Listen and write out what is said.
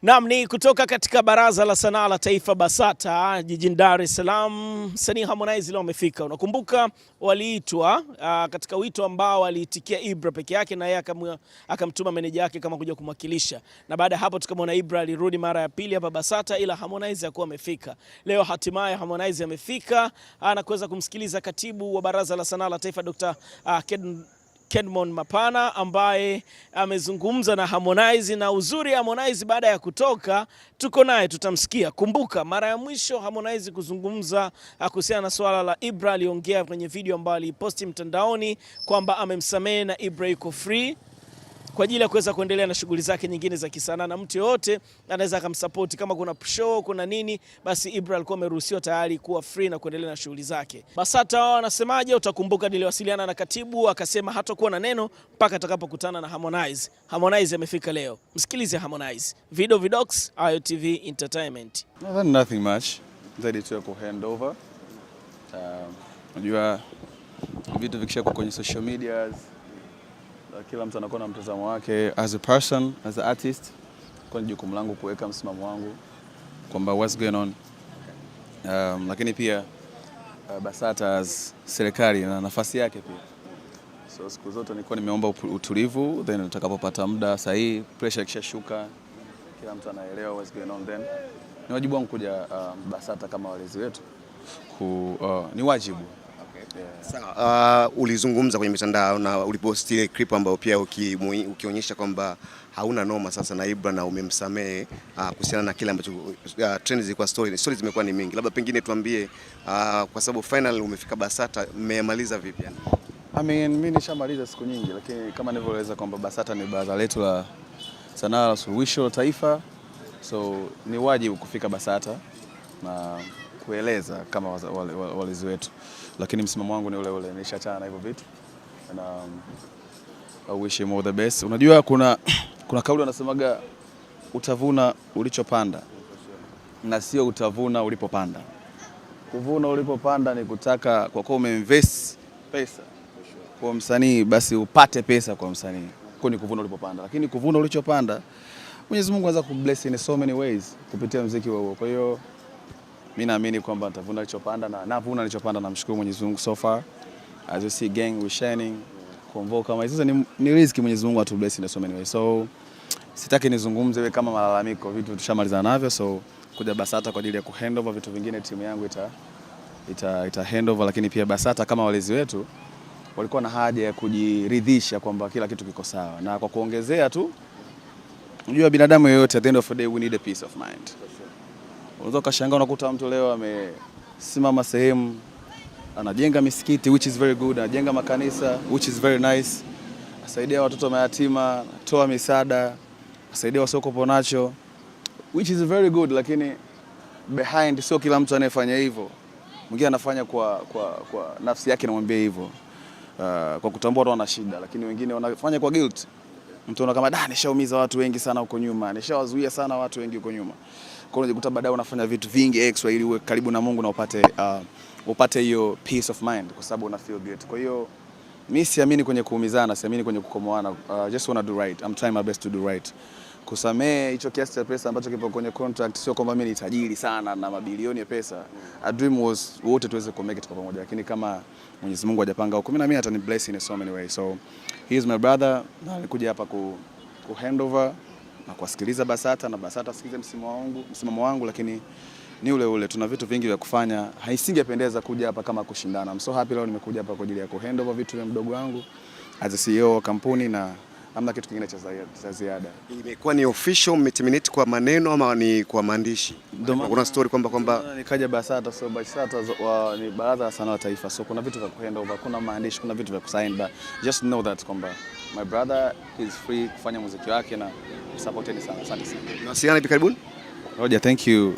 Naam, ni kutoka katika Baraza la Sanaa la Taifa BASATA jijini Dar es Salaam. Msanii Harmonize leo amefika. Unakumbuka waliitwa katika wito ambao aliitikia Ibra peke yake na yeye akamtuma meneja yake kama kuja kumwakilisha. Na baada ya hapo tukamwona Ibra alirudi mara ya pili hapa BASATA, ila Harmonize hakuwa amefika. Leo hatimaye Harmonize amefika na kuweza kumsikiliza katibu wa Baraza la Sanaa la Taifa Dr. Kedmon Mapana ambaye amezungumza na Harmonize, na uzuri Harmonize baada ya kutoka tuko naye tutamsikia. Kumbuka mara ya mwisho Harmonize kuzungumza kuhusiana na swala la Ibra aliongea kwenye video ambayo aliposti mtandaoni kwamba amemsamehe na Ibra yuko free kwa ajili ya kuweza kuendelea na shughuli zake nyingine za kisanaa, na mtu yote anaweza akamsupport. Kama kuna show kuna nini, basi Ibra alikuwa ameruhusiwa tayari kuwa free na kuendelea na shughuli zake. BASATA wao wanasemaje? Utakumbuka niliwasiliana na katibu akasema hatakuwa na neno mpaka atakapokutana na Harmonize. Harmonize amefika leo. Msikilize Harmonize. Video Vidox, AyoTV Entertainment. Nothing much. Zaidi tu ya ku hand over. Unajua vitu vikishakuwa kwenye social medias, kila mtu anakuwa na mtazamo wake. As a person, as an artist, kwa jukumu langu kuweka msimamo wangu kwamba what's going on. Lakini pia BASATA as serikali na nafasi yake pia. So siku zote nilikuwa nimeomba utulivu, then nitakapopata muda sahihi, pressure ikishashuka, kila mtu anaelewa what's going on, then ni wajibu wangu kuja BASATA kama walezi wetu. Ni wajibu. Sawa, ulizungumza kwenye mitandao na uliposti ile clip ambayo pia ukionyesha kwamba hauna noma sasa na Ibra na umemsamehe kuhusiana na kile ambacho trends zilikuwa stories zimekuwa ni mingi. Labda pengine tuambie kwa sababu final umefika BASATA, mmemaliza vipi yani? Mimi nishamaliza siku nyingi, lakini kama nilivyoeleza kwamba BASATA ni baraza letu la sanaa la suluhisho la taifa, so ni wajibu kufika BASATA na kueleza kama walezi wetu, lakini msimamo wangu ni ule ule, nishachana na hivyo vitu na I wish him all the best. Unajua kuna kauli wanasemaga utavuna ulichopanda na sio utavuna ulipopanda. Kuvuna ulipopanda ni kutaka kwa kuwa umeinvest pesa kwa msanii basi upate pesa kwa msanii. Kwa ni kuvuna ulipopanda, lakini kuvuna ulichopanda Mwenyezi Mungu anaweza kubless in so many ways kupitia muziki huo. Kwa hiyo mimi naamini kwamba nitavuna nilichopanda na navuna nilichopanda, namshukuru Mwenyezi Mungu so far. As you see gang we shining, convo kama hizo ni riziki Mwenyezi Mungu atubless in so many ways. So sitaki nizungumze wewe kama malalamiko, vitu tushamaliza navyo, so kuja BASATA kwa ajili ya kuhandover vitu vingine timu yangu ita handover, lakini pia BASATA kama walezi wetu walikuwa na haja ya kujiridhisha kwamba kila kitu kiko sawa, na kwa kuongezea tu, unajua binadamu yeyote at the end of the day we need a peace of mind. Unaweza kashangaa unakuta mtu leo amesimama sehemu anajenga misikiti which is very good, anajenga makanisa which is very nice, asaidia watoto mayatima, toa misaada, asaidia wasiokuwa nacho which is very good, lakini behind sio kila mtu anayefanya hivyo. Mwingine anafanya kwa nafsi yake inamwambia hivyo, kwa kutambua watu wana shida, lakini wengine wanafanya kwa guilt. Mtu anaona kama nishaumiza watu wengi sana huko nyuma, nishawazuia sana watu wengi huko nyuma. Kwa hiyo unajikuta baadaye unafanya vitu vingi extra ili uwe karibu na Mungu na upate hiyo peace of mind kwa sababu una feel good. Kwa hiyo mimi siamini kwenye kuumizana, siamini kwenye kukomoana. Just wanna do right. I'm trying my best to do right. Kusamehe hicho kiasi cha pesa ambacho kipo kwenye contract, sio kwamba mimi ni tajiri sana na mabilioni ya pesa. A dream was wote tuweze ku make it kwa pamoja, lakini kama Mwenyezi Mungu hajapanga huko, mimi atani bless in so many ways. So he is my brother, na nilikuja hapa ku handover na kusikiliza BASATA na BASATA sikilize msimamo wangu, lakini ni ule tuna vitu vingi vya kufanya. Haisingependeza kuja hapa kama kushindana. I'm so happy leo nimekuja hapa kwa ajili ya ku handover vitu vya mdogo wangu as a CEO wa kampuni, na hamna kitu kingine cha ziada. Imekuwa ni official mmeterminate kwa maneno ama ni kwa maandishi? Kuna story kwamba nikaja BASATA, so BASATA ni baraza la sanaa la taifa, so kuna vitu vya ku handover, kuna maandishi, kuna vitu vya kusign, but just know that kwamba my brother is free kufanya muziki wake na supporteni sana. Asante sana. Nawasiliana hivi karibuni. Roger, thank you.